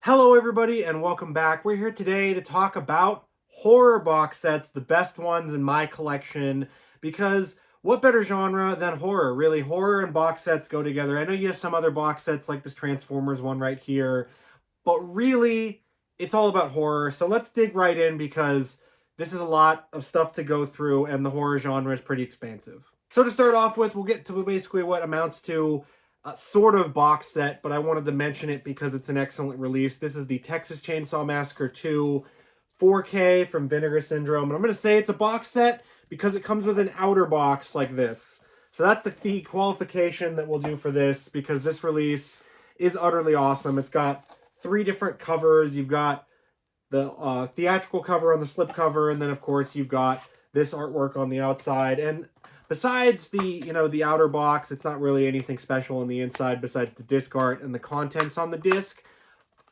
Hello everybody and welcome back. We're here today to talk about horror box sets, the best ones in my collection, because what better genre than horror? Really, horror and box sets go together. I know you have some other box sets like this Transformers one right here, but really, it's all about horror. So let's dig right in because this is a lot of stuff to go through and the horror genre is pretty expansive. So to start off with, we'll get to basically what amounts to sort of box set, but I wanted to mention it because it's an excellent release. This is the Texas Chainsaw Massacre 2 4K from Vinegar Syndrome. And I'm going to say it's a box set because it comes with an outer box like this. So that's the qualification that we'll do for this because this release is utterly awesome. It's got 3 different covers. You've got the theatrical cover on the slipcover, and then of course you've got this artwork on the outside. And besides the outer box, it's not really anything special on the inside besides the disc art and the contents on the disc.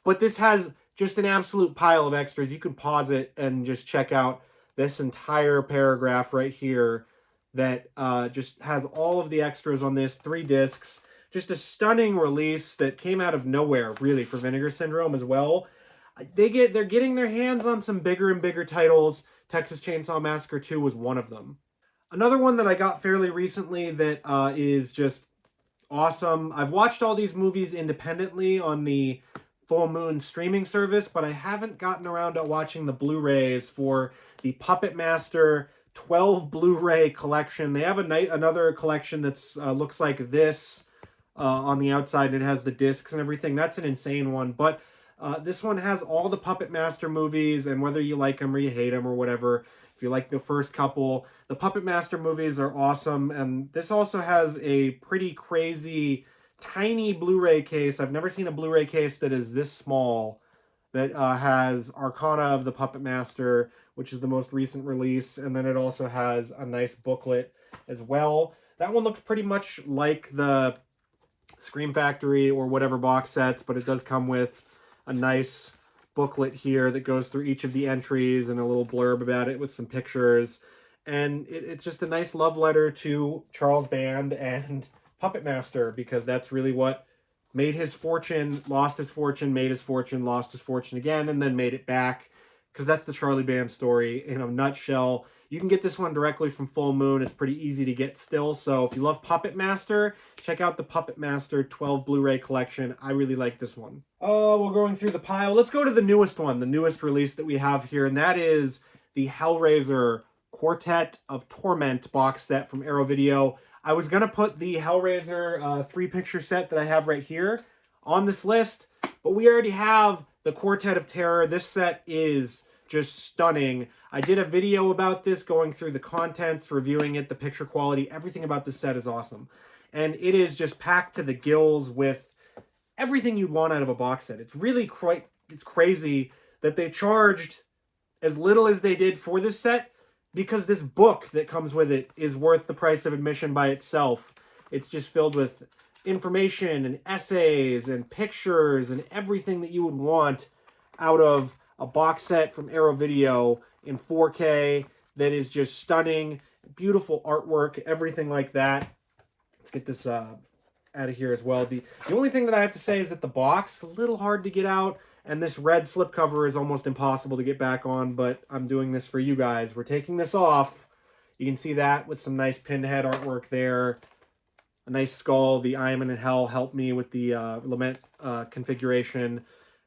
But this has just an absolute pile of extras. You can pause it and just check out this entire paragraph right here that just has all of the extras on this, 3 discs. Just a stunning release that came out of nowhere, really, for Vinegar Syndrome as well. They're getting their hands on some bigger and bigger titles. Texas Chainsaw Massacre 2 was one of them. Another one that I got fairly recently that is just awesome. I've watched all these movies independently on the Full Moon streaming service, but I haven't gotten around to watching the Blu-rays for the Puppet Master 12 Blu-ray collection. They have another collection that's looks like this on the outside. It has the discs and everything. That's an insane one, but this one has all the Puppet Master movies, and whether you like them or you hate them or whatever, if you like the first couple, the Puppet Master movies are awesome. And this also has a pretty crazy, tiny Blu-ray case. I've never seen a Blu-ray case that is this small, that has Arcana of the Puppet Master, which is the most recent release. And then it also has a nice booklet as well. That one looks pretty much like the Scream Factory or whatever box sets, but it does come with a nice booklet here that goes through each of the entries and a little blurb about it with some pictures. And it's just a nice love letter to Charles Band and Puppet Master, because that's really what made his fortune, lost his fortune, made his fortune, lost his fortune again, and then made it back. Because that's the Charlie Band story in a nutshell. You can get this one directly from Full Moon. It's pretty easy to get still. So if you love Puppet Master, check out the Puppet Master 12 Blu-ray collection. I really like this one. Oh, we're going through the pile. Let's go to the newest one, the newest release that we have here, and that is the Hellraiser Quartet of Torment box set from Arrow Video. I was going to put the Hellraiser 3-picture set that I have right here on this list, but we already have the Quartet of Terror. This set is just stunning. I did a video about this, going through the contents, reviewing it, the picture quality. Everything about this set is awesome. And it is just packed to the gills with everything you'd want out of a box set. It's really it's crazy that they charged as little as they did for this set, because this book that comes with it is worth the price of admission by itself. It's just filled with information and essays and pictures and everything that you would want out of a box set from Arrow Video in 4K that is just stunning, beautiful artwork, everything like that. Let's get this out of here as well. The only thing that I have to say is that the box is a little hard to get out, and this red slipcover is almost impossible to get back on, but I'm doing this for you guys. We're taking this off. You can see that with some nice pinhead artwork there. A nice skull. The I Am in Hell helped me with the Lament configuration.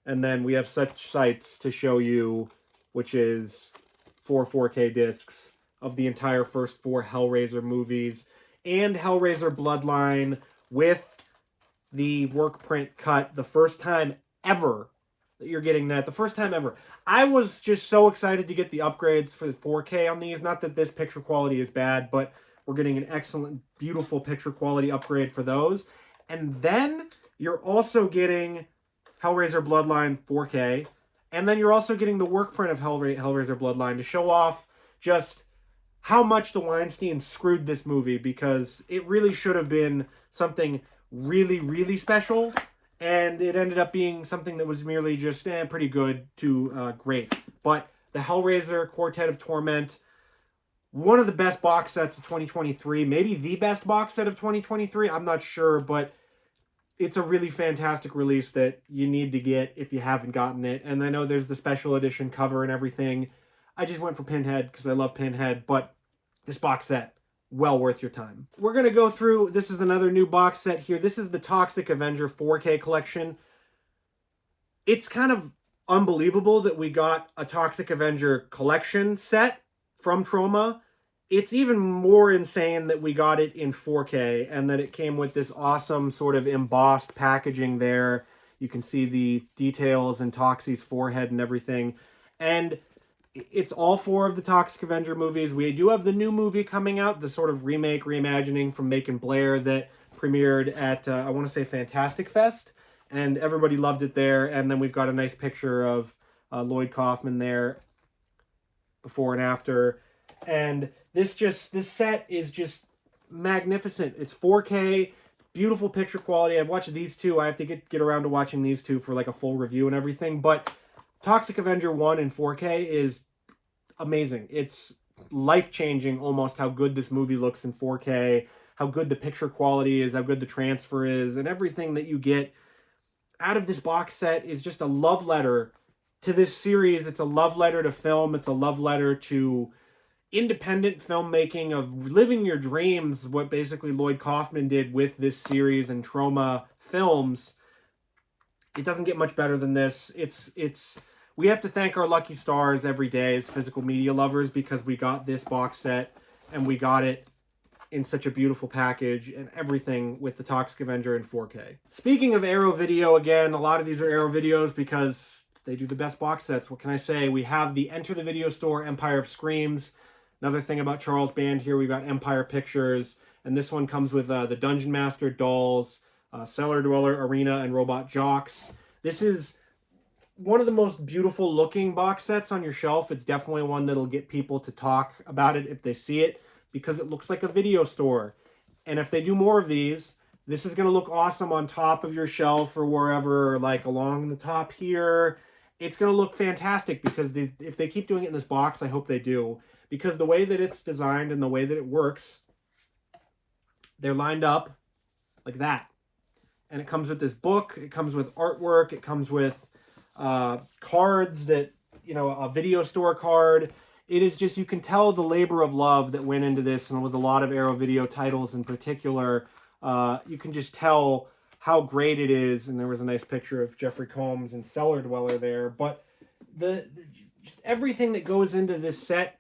And then we have such sights to show you, which is 4 4K discs of the entire first 4 Hellraiser movies and Hellraiser Bloodline with the work print cut. The first time ever that you're getting that. The first time ever. I was just so excited to get the upgrades for the 4K on these. Not that this picture quality is bad, but we're getting an excellent, beautiful picture quality upgrade for those. And then you're also getting Hellraiser Bloodline 4K, and then you're also getting the work print of Hellraiser Bloodline to show off just how much the Weinsteins screwed this movie, because it really should have been something really, really special, and it ended up being something that was merely just pretty good to great. But the Hellraiser Quartet of Torment, one of the best box sets of 2023, maybe the best box set of 2023, I'm not sure, but it's a really fantastic release that you need to get if you haven't gotten it. And I know there's the special edition cover and everything. I just went for Pinhead because I love Pinhead, but this box set, well worth your time. We're going to go through, this is another new box set here. This is the Toxic Avenger 4K collection. It's kind of unbelievable that we got a Toxic Avenger collection set from Troma. It's even more insane that we got it in 4K and that it came with this awesome sort of embossed packaging there. You can see the details in Toxie's forehead and everything. And it's all 4 of the Toxic Avenger movies. We do have the new movie coming out, the sort of remake, reimagining from Macon Blair that premiered at, I want to say, Fantastic Fest. And everybody loved it there. And then we've got a nice picture of Lloyd Kaufman there before and after. And this set is just magnificent. It's 4K, beautiful picture quality. I've watched these two. I have to get around to watching these two for like a full review and everything. But Toxic Avenger 1 in 4K is amazing. It's life-changing almost how good this movie looks in 4K, how good the picture quality is, how good the transfer is, and everything that you get out of this box set is just a love letter to this series. It's a love letter to film. It's a love letter to independent filmmaking, of living your dreams, what basically Lloyd Kaufman did with this series and Troma films. It doesn't get much better than this. We have to thank our lucky stars every day as physical media lovers because we got this box set and we got it in such a beautiful package and everything with the Toxic Avenger in 4K. Speaking of Arrow Video, again, a lot of these are Arrow Videos because they do the best box sets. What can I say? We have the Enter the Video Store Empire of Screams. Another thing about Charles Band here, we've got Empire Pictures, and this one comes with the Dungeon Master, Dolls, Cellar Dweller, Arena, and Robot Jocks. This is one of the most beautiful looking box sets on your shelf. It's definitely one that'll get people to talk about it if they see it, because it looks like a video store. And if they do more of these, this is going to look awesome on top of your shelf or wherever, or like along the top here. It's going to look fantastic because if they keep doing it in this box, I hope they do. Because the way that it's designed and the way that it works, they're lined up like that. And it comes with this book, it comes with artwork, it comes with cards that, you know, a video store card. It is just, you can tell the labor of love that went into this, and with a lot of Arrow Video titles in particular, you can just tell how great it is. And there was a nice picture of Jeffrey Combs and Cellar Dweller there. But just everything that goes into this set,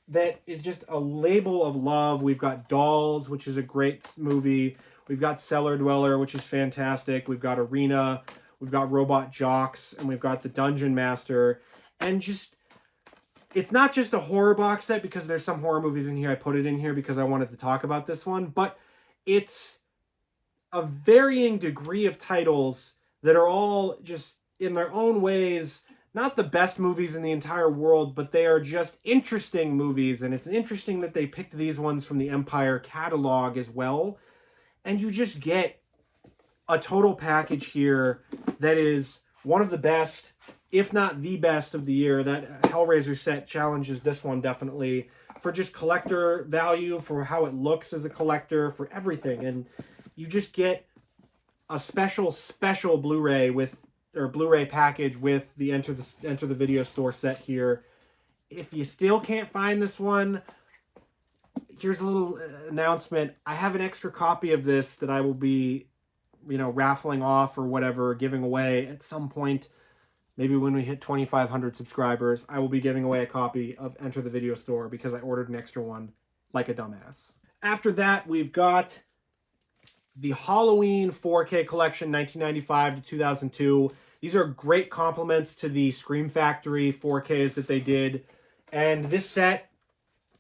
that is just a label of love. We've got Dolls, which is a great movie. We've got Cellar Dweller, which is fantastic. We've got Arena. We've got Robot Jocks. And we've got the Dungeon Master. And just, it's not just a horror box set because there's some horror movies in here. I put it in here because I wanted to talk about this one. But it's a varying degree of titles that are all just, in their own ways, not the best movies in the entire world, but they are just interesting movies. And it's interesting that they picked these ones from the Empire catalog as well. And you just get a total package here that is one of the best, if not the best of the year. That Hellraiser set challenges this one definitely for just collector value, for how it looks as a collector, for everything. And you just get a special Blu-ray Blu-ray package with the Enter the Video Store set here. If you still can't find this one, here's a little announcement. I have an extra copy of this that I will be, you know, raffling off or whatever, giving away at some point. Maybe when we hit 2,500 subscribers, I will be giving away a copy of Enter the Video Store because I ordered an extra one like a dumbass. After that, we've got the Halloween 4K collection, 1995 to 2002. These are great compliments to the Scream Factory 4Ks that they did. And this set,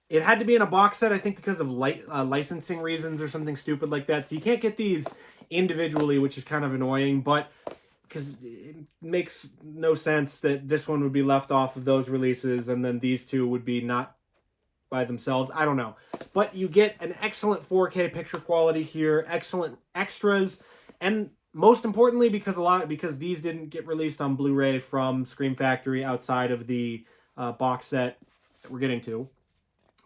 it had to be in a box set, I think, because of licensing reasons or something stupid like that. So you can't get these individually, which is kind of annoying, but because it makes no sense that this one would be left off of those releases and then these two would be not by themselves. I don't know. But you get an excellent 4K picture quality here, excellent extras, and most importantly, because these didn't get released on Blu-ray from Scream Factory outside of the box set that we're getting to.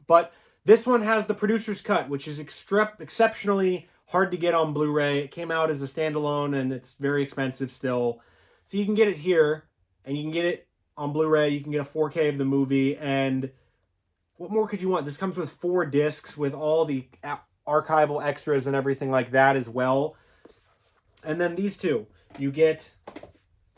But this one has the producer's cut, which is exceptionally hard to get on Blu-ray. It came out as a standalone, and it's very expensive still. So you can get it here, and you can get it on Blu-ray. You can get a 4K of the movie, and what more could you want? This comes with 4 discs with all the archival extras and everything like that as well. And then these two. You get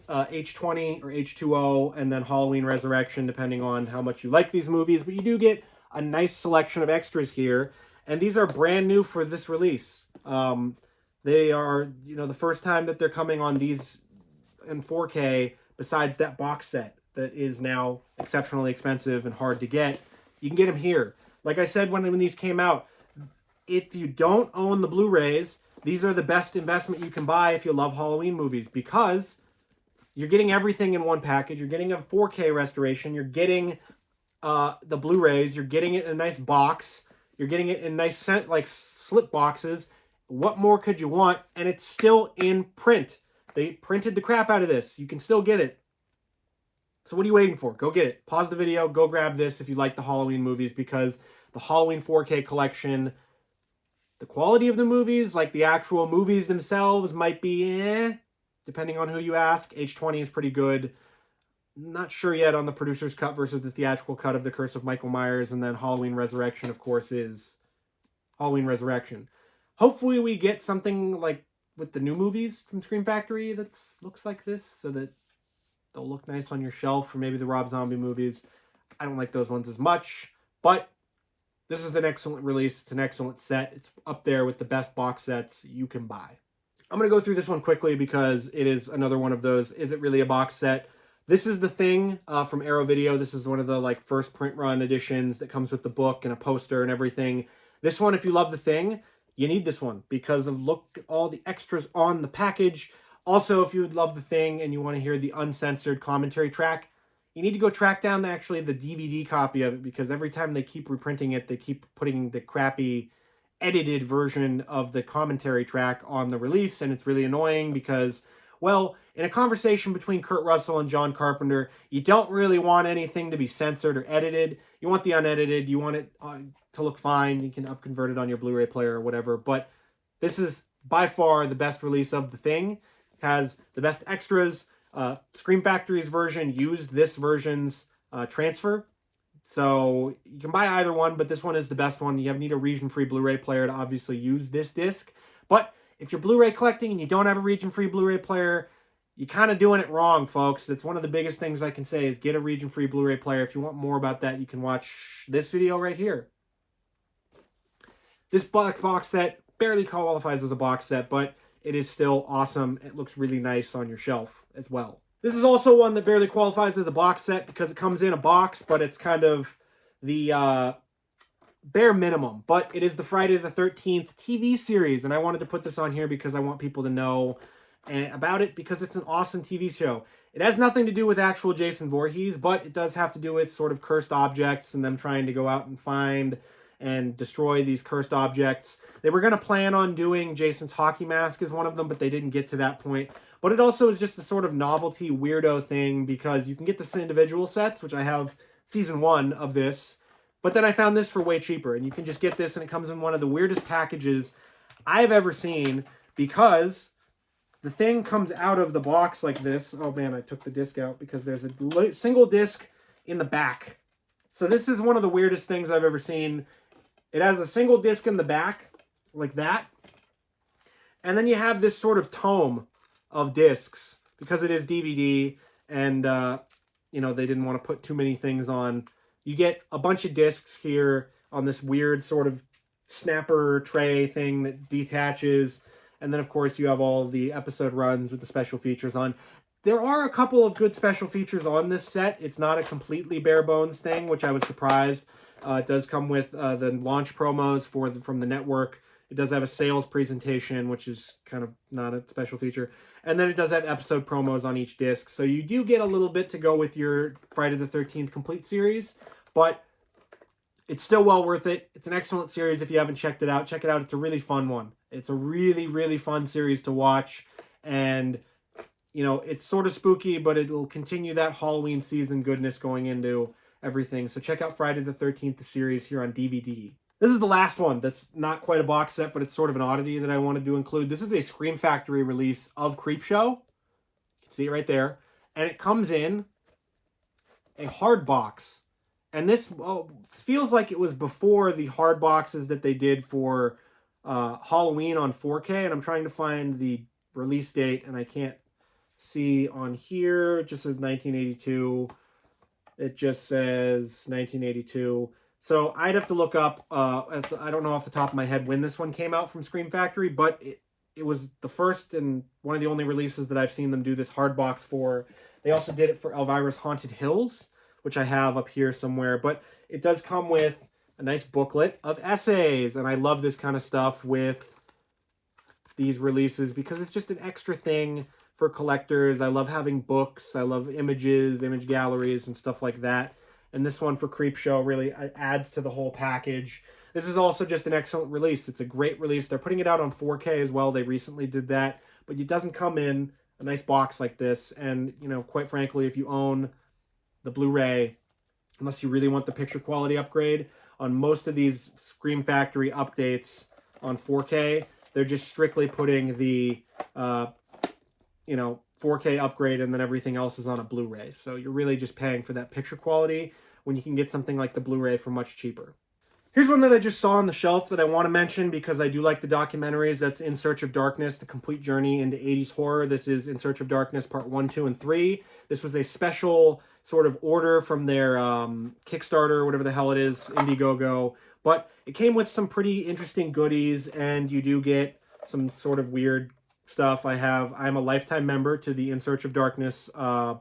H20 or H2O, and then Halloween Resurrection, depending on how much you like these movies. But you do get a nice selection of extras here, and these are brand new for this release. They are, the first time that they're coming on these in 4K, besides that box set that is now exceptionally expensive and hard to get. You can get them here. Like I said when these came out, if you don't own the Blu-rays, these are the best investment you can buy if you love Halloween movies, because you're getting everything in one package. You're getting a 4K restoration. You're getting the Blu-rays. You're getting it in a nice box. You're getting it in nice slip boxes. What more could you want? And it's still in print. They printed the crap out of this. You can still get it. So what are you waiting for? Go get it. Pause the video. Go grab this if you like the Halloween movies, because the Halloween 4K collection, the quality of the movies, like the actual movies themselves, might be depending on who you ask. H20 is pretty good. Not sure yet on the producer's cut versus the theatrical cut of The Curse of Michael Myers, and then Halloween Resurrection, of course, is Halloween Resurrection. Hopefully we get something like with the new movies from Scream Factory that looks like this, so that they'll look nice on your shelf, or maybe the Rob Zombie movies. I don't like those ones as much, but this is an excellent release. It's an excellent set. It's up there with the best box sets you can buy. I'm going to go through this one quickly because it is another one of those, is it really a box set? This is The Thing from Arrow Video. This is one of the first print run editions that comes with the book and a poster and everything. This one, if you love The Thing, you need this one because of look at all the extras on the package. Also, if you would love The Thing and you want to hear the uncensored commentary track, you need to go track down the DVD copy of it, because every time they keep reprinting it, they keep putting the crappy edited version of the commentary track on the release, and it's really annoying because, well, in a conversation between Kurt Russell and John Carpenter, you don't really want anything to be censored or edited. You want the unedited. You want it to look fine. You can upconvert it on your Blu-ray player or whatever, but this is by far the best release of The Thing. Has the best extras. Scream Factory's version used this version's transfer, so you can buy either one, but this one is the best one. You need a region-free Blu-ray player to obviously use this disc, but if you're Blu-ray collecting and you don't have a region-free Blu-ray player, you're kind of doing it wrong, folks. That's one of the biggest things I can say, is get a region-free Blu-ray player. If you want more about that, you can watch this video right here. This box set barely qualifies as a box set, but it is still awesome. It looks really nice on your shelf as well. This is also one that barely qualifies as a box set because it comes in a box, but it's kind of the bare minimum. But it is the Friday the 13th TV series, and I wanted to put this on here because I want people to know about it, because it's an awesome TV show. It has nothing to do with actual Jason Voorhees, but it does have to do with sort of cursed objects and them trying to go out and find and destroy these cursed objects. They were going to plan on doing Jason's hockey mask as one of them, but they didn't get to that point. But it also is just a sort of novelty weirdo thing, because you can get this individual sets, which I have season 1 of this, but then I found this for way cheaper, and you can just get this, and it comes in one of the weirdest packages I've ever seen, because the thing comes out of the box like this. Oh man, I took the disc out because there's a single disc in the back. So this is one of the weirdest things I've ever seen. It has a single disc in the back, like that. And then you have this sort of tome of discs, because it is DVD, and, they didn't want to put too many things on. You get a bunch of discs here on this weird sort of snapper tray thing that detaches. And then, of course, you have all the episode runs with the special features on. There are a couple of good special features on this set. It's not a completely bare bones thing, which I was surprised. It does come with the launch promos from the network. It does have a sales presentation, which is kind of not a special feature. And then it does have episode promos on each disc. So you do get a little bit to go with your Friday the 13th complete series, but it's still well worth it. It's an excellent series. If you haven't checked it out, check it out. It's a really fun one. It's a really, really fun series to watch. And, it's sort of spooky, but it'll continue that Halloween season goodness going into everything. So check out Friday the 13th, the series, here on DVD. This is the last one that's not quite a box set, but it's sort of an oddity that I wanted to include. This is a Scream Factory release of Creepshow. You can see it right there. And it comes in a hard box. And this feels like it was before the hard boxes that they did for Halloween on 4K. And I'm trying to find the release date, and I can't see on here. It just says 1982. It just says 1982. So I'd have to look up, I don't know off the top of my head when this one came out from Scream Factory, but it was the first and one of the only releases that I've seen them do this hard box for. They also did it for Elvira's Haunted Hills, which I have up here somewhere. But it does come with a nice booklet of essays, and I love this kind of stuff with these releases because it's just an extra thing for collectors. I love having books. I love images, image galleries, and stuff like that. And this one for Creepshow really adds to the whole package. This is also just an excellent release. It's a great release. They're putting it out on 4K as well. They recently did that. But it doesn't come in a nice box like this. And, you know, quite frankly, if you own the Blu-ray, unless you really want the picture quality upgrade, on most of these Scream Factory updates on 4K, they're just strictly putting the, 4K upgrade, and then everything else is on a Blu-ray. So you're really just paying for that picture quality when you can get something like the Blu-ray for much cheaper. Here's one that I just saw on the shelf that I want to mention because I do like the documentaries. That's In Search of Darkness, The Complete Journey into 80s Horror. This is In Search of Darkness Part 1, 2, and 3. This was a special sort of order from their Kickstarter, whatever the hell it is, Indiegogo. But it came with some pretty interesting goodies, and you do get some sort of weird stuff. I'm a lifetime member to the In Search of Darkness club,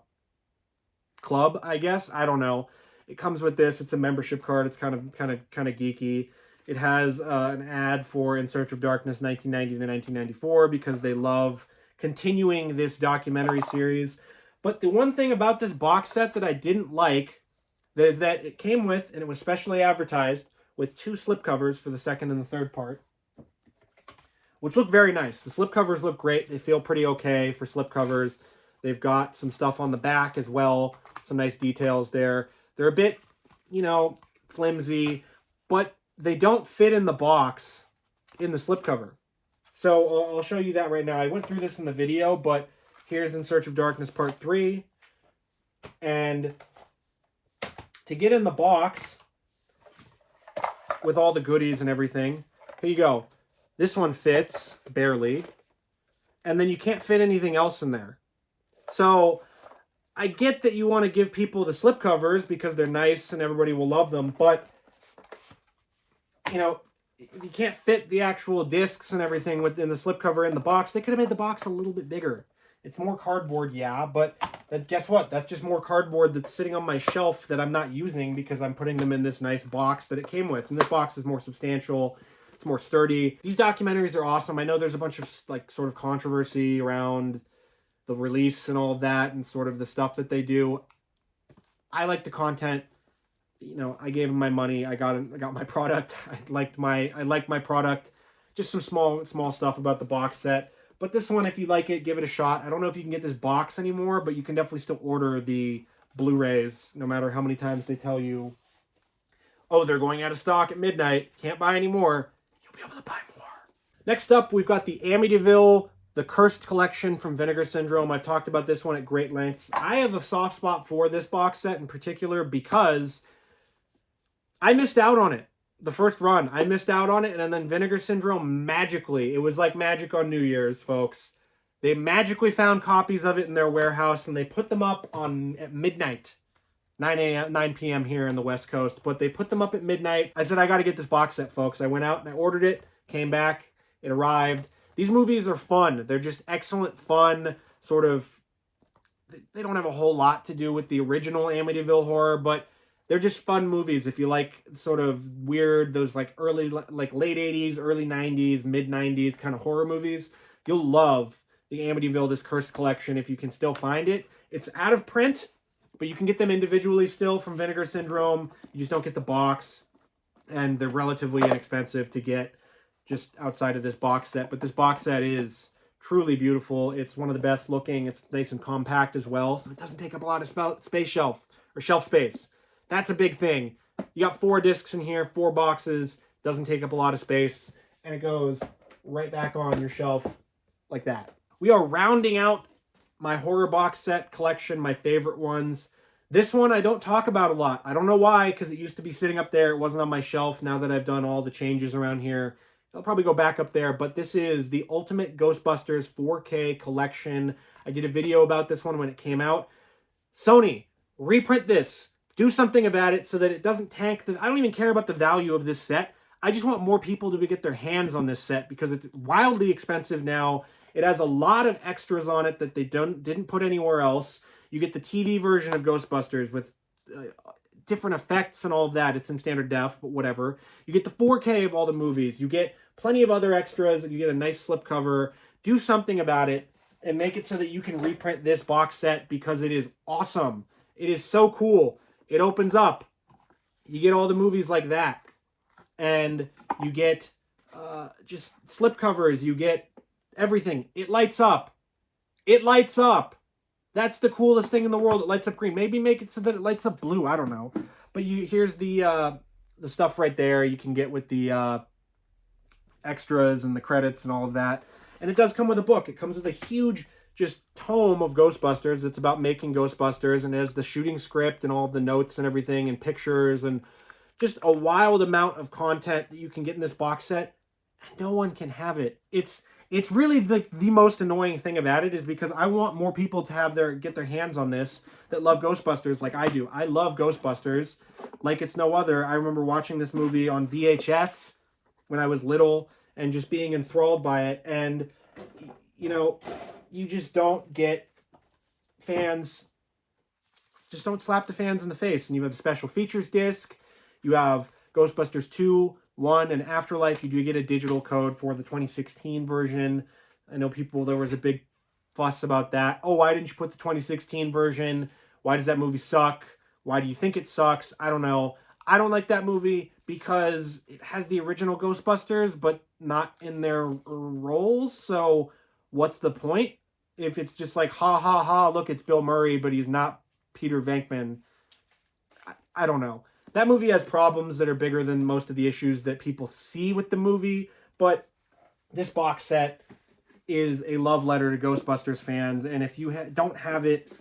I guess. I don't know. It comes with this. It's a membership card. It's kind of geeky. It has an ad for In Search of Darkness 1990 to 1994 because they love continuing this documentary series. But the one thing about this box set that I didn't like is that it came with, and it was specially advertised, with 2 slipcovers for the second and the third part, which look very nice. The slipcovers look great. They feel pretty okay for slipcovers. They've got some stuff on the back as well. Some nice details there. They're a bit, flimsy, but they don't fit in the box in the slipcover. So I'll show you that right now. I went through this in the video, but here's In Search of Darkness Part 3. And to get in the box with all the goodies and everything, here you go. This one fits, barely, and then you can't fit anything else in there. So I get that you want to give people the slipcovers because they're nice and everybody will love them, but, if you can't fit the actual discs and everything within the slipcover in the box, they could have made the box a little bit bigger. It's more cardboard, yeah, but guess what? That's just more cardboard that's sitting on my shelf that I'm not using because I'm putting them in this nice box that it came with, and this box is more substantial. It's more sturdy. These documentaries are awesome. I know there's a bunch of sort of controversy around the release and all of that and sort of the stuff that they do. I like the content. I gave them my money. I got my product. I liked my product. Just some small stuff about the box set. But this one, if you like it, give it a shot. I don't know if you can get this box anymore, but you can definitely still order the Blu-rays no matter how many times they tell you, oh, they're going out of stock at midnight. Can't buy any more. Be able to buy more. Next up, we've got the Amityville, the Cursed Collection from Vinegar Syndrome. I've talked about this one at great lengths. I have a soft spot for this box set in particular because I missed out on it. The first run, I missed out on it, and then Vinegar Syndrome magically, it was like magic on New Year's, folks. They magically found copies of it in their warehouse, and they put them up at midnight. 9 p.m. here in the West Coast, but they put them up at midnight. I said, I got to get this box set, folks. I went out and I ordered it, came back, it arrived. These movies are fun. They're just excellent fun, sort of, they don't have a whole lot to do with the original Amityville horror, but they're just fun movies. If you like sort of weird, those late 80s, early 90s, mid 90s kind of horror movies, you'll love the Amityville, this Cursed Collection if you can still find it. It's out of print, but you can get them individually still from Vinegar Syndrome. You just don't get the box. And they're relatively inexpensive to get just outside of this box set. But this box set is truly beautiful. It's one of the best looking. It's nice and compact as well. So it doesn't take up a lot of shelf space. That's a big thing. You got 4 discs in here, 4 boxes. doesn't take up a lot of space, and it goes right back on your shelf like that. We are rounding out my horror box set collection, my favorite ones. This one I don't talk about a lot. I don't know why, because it used to be sitting up there. It wasn't on my shelf. Now that I've done all the changes around here, I'll probably go back up there. But this is the Ultimate Ghostbusters 4K collection. I did a video about this one when it came out. Sony, reprint this. Do something about it so that it doesn't tank the... I don't even care about the value of this set. I just want more people to get their hands on this set because it's wildly expensive now. It has a lot of extras on it that they didn't put anywhere else. You get the TV version of Ghostbusters with different effects and all of that. It's in standard def, but whatever. You get the 4K of all the movies. You get plenty of other extras. You get a nice slipcover. Do something about it and make it so that you can reprint this box set because it is awesome. It is so cool. It opens up. You get all the movies like that. And you get just slipcovers. You get everything. It lights up. It lights up. That's the coolest thing in the world. It lights up green. Maybe make it so that it lights up blue. I don't know. But here's the stuff right there you can get with the extras and the credits and all of that. And it does come with a book. It comes with a huge just tome of Ghostbusters. It's about making Ghostbusters. And it has the shooting script and all of the notes and everything and pictures and just a wild amount of content that you can get in this box set. And no one can have it. It's really the most annoying thing about it is because I want more people to get their hands on this that love Ghostbusters like I do. I love Ghostbusters like it's no other. I remember watching this movie on VHS when I was little and just being enthralled by it. And, you know, you just don't get fans, just don't slap the fans in the face. And you have the special features disc. You have Ghostbusters 2, 1, and Afterlife. You do get a digital code for the 2016 version. I know there was a big fuss about that. Oh, why didn't you put the 2016 version? Why does that movie suck? Why do you think it sucks? I don't know. I don't like that movie because it has the original Ghostbusters, but not in their roles. So what's the point? If it's just like, ha, ha, ha, look, it's Bill Murray, but he's not Peter Venkman. I don't know. That movie has problems that are bigger than most of the issues that people see with the movie, but this box set is a love letter to Ghostbusters fans, and if you don't have it,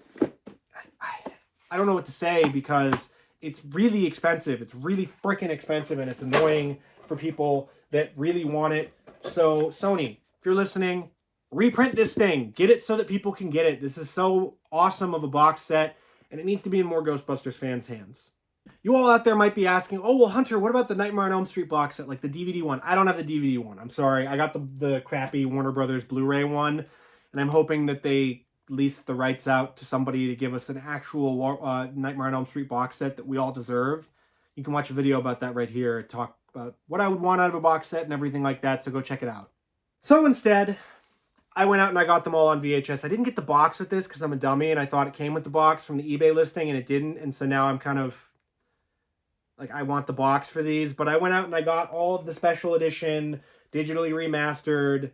I don't know what to say because it's really expensive. It's really freaking expensive, and it's annoying for people that really want it. So, Sony, if you're listening, reprint this thing. Get it so that people can get it. This is so awesome of a box set, and it needs to be in more Ghostbusters fans' hands. You all out there might be asking, oh, well, Hunter, what about the Nightmare on Elm Street box set, like the DVD one? I don't have the DVD one. I'm sorry. I got the crappy Warner Brothers Blu-ray one, and I'm hoping that they lease the rights out to somebody to give us an actual Nightmare on Elm Street box set that we all deserve. You can watch a video about that right here. Talk about what I would want out of a box set and everything like that, so go check it out. So instead, I went out and I got them all on VHS. I didn't get the box with this because I'm a dummy, and I thought it came with the box from the eBay listing, and it didn't, and so now I'm kind of... like, I want the box for these, but I went out and I got all of the special edition, digitally remastered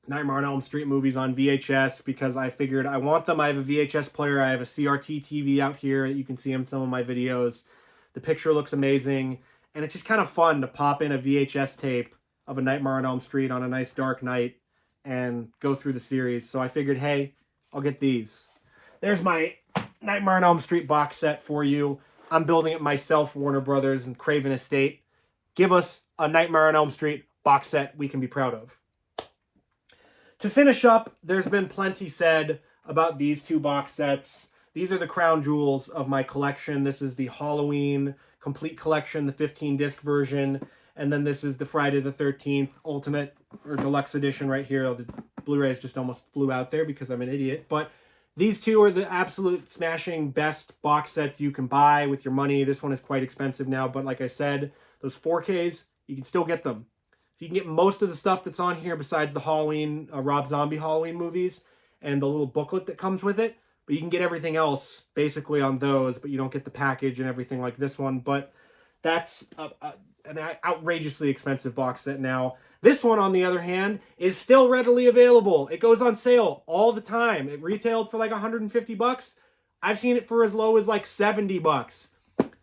Nightmare on Elm Street movies on VHS because I figured I want them. I have a VHS player. I have a CRT TV out here that you can see in some of my videos. The picture looks amazing, and it's just kind of fun to pop in a VHS tape of a Nightmare on Elm Street on a nice dark night and go through the series. So I figured, hey, I'll get these. There's my Nightmare on Elm Street box set for you. I'm building it myself, Warner Brothers and Craven Estate. Give us a Nightmare on Elm Street box set we can be proud of. To finish up, there's been plenty said about these two box sets. These are the crown jewels of my collection. This is the Halloween complete collection, the 15-disc version. And then this is the Friday the 13th Ultimate or Deluxe Edition right here. The Blu-rays just almost flew out there because I'm an idiot. But these two are the absolute smashing best box sets you can buy with your money. This one is quite expensive now, but like I said, those 4Ks, you can still get them. So you can get most of the stuff that's on here besides the Halloween, Rob Zombie Halloween movies and the little booklet that comes with it. But you can get everything else basically on those, but you don't get the package and everything like this one. But that's an outrageously expensive box set now. This one, on the other hand, is still readily available. It goes on sale all the time. It retailed for like 150 bucks. I've seen it for as low as like 70 bucks.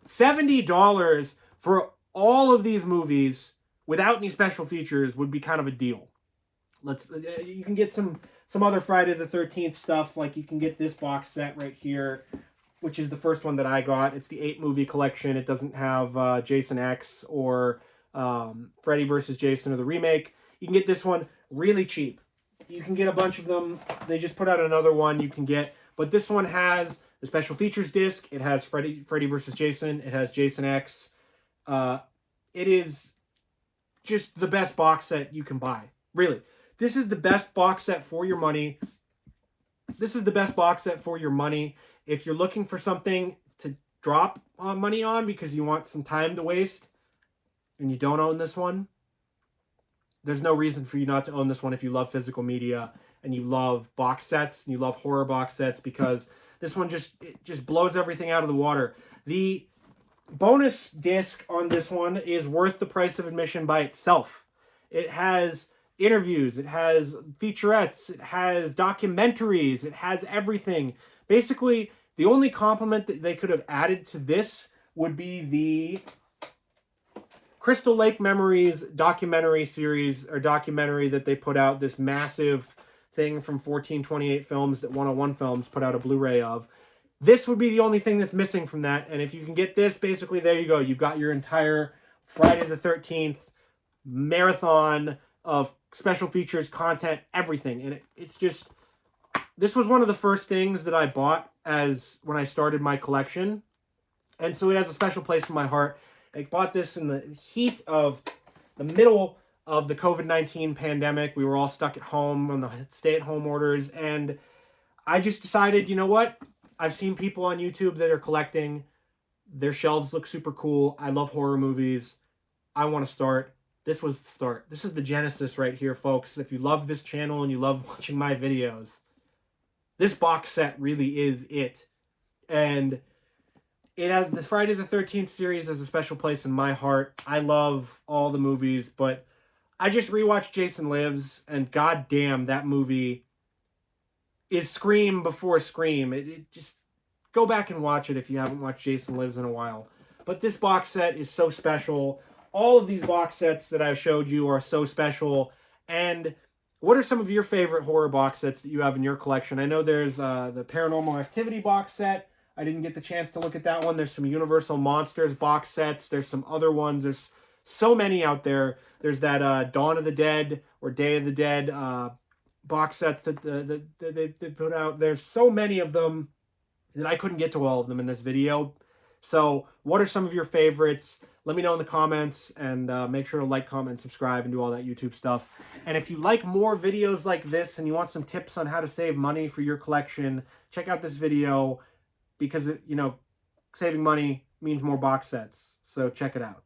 $70 for all of these movies without any special features would be kind of a deal. You can get some other Friday the 13th stuff, like you can get this box set right here, which is the first one that I got. It's the 8-movie collection. It doesn't have Jason X or Freddy vs. Jason or the remake. You can get this one really cheap. You can get a bunch of them. They just put out another one you can get, but this one has the special features disc. It has Freddy vs. Jason. It has Jason X. It is just the best box set you can buy. Really. This is the best box set for your money. This is the best box set for your money. If you're looking for something to drop money on because you want some time to waste and you don't own this one, there's no reason for you not to own this one if you love physical media and you love box sets and you love horror box sets, because this one just blows everything out of the water. The bonus disc on this one is worth the price of admission by itself. It has interviews, it has featurettes, it has documentaries, it has everything. Basically, the only compliment that they could have added to this would be the Crystal Lake Memories documentary series, or documentary that they put out, this massive thing from 1428 Films that 101 Films put out a Blu-ray of. This would be the only thing that's missing from that, and if you can get this, basically there you go. You've got your entire Friday the 13th marathon of special features, content, everything. And it's just, this was one of the first things that I bought when I started my collection, and so it has a special place in my heart. I bought this in the heat of the middle of the COVID-19 pandemic. We were all stuck at home on the stay-at-home orders, and I just decided, you know what? I've seen people on YouTube that are collecting. Their shelves look super cool. I love horror movies. I want to start. This was the start. This is the genesis right here, folks. If you love this channel and you love watching my videos, this box set really is it. And it has, this Friday the 13th series has a special place in my heart. I love all the movies, but I just rewatched Jason Lives, and goddamn, that movie is Scream before Scream. It just, go back and watch it if you haven't watched Jason Lives in a while. But this box set is so special. All of these box sets that I've showed you are so special. And what are some of your favorite horror box sets that you have in your collection? I know there's the Paranormal Activity box set. I didn't get the chance to look at that one. There's some Universal Monsters box sets. There's some other ones. There's so many out there. There's that Dawn of the Dead or Day of the Dead box sets that they put out. There's so many of them that I couldn't get to all of them in this video. So what are some of your favorites? Let me know in the comments, and make sure to like, comment, subscribe, and do all that YouTube stuff. And if you like more videos like this and you want some tips on how to save money for your collection, check out this video, because, you know, saving money means more box sets. So check it out.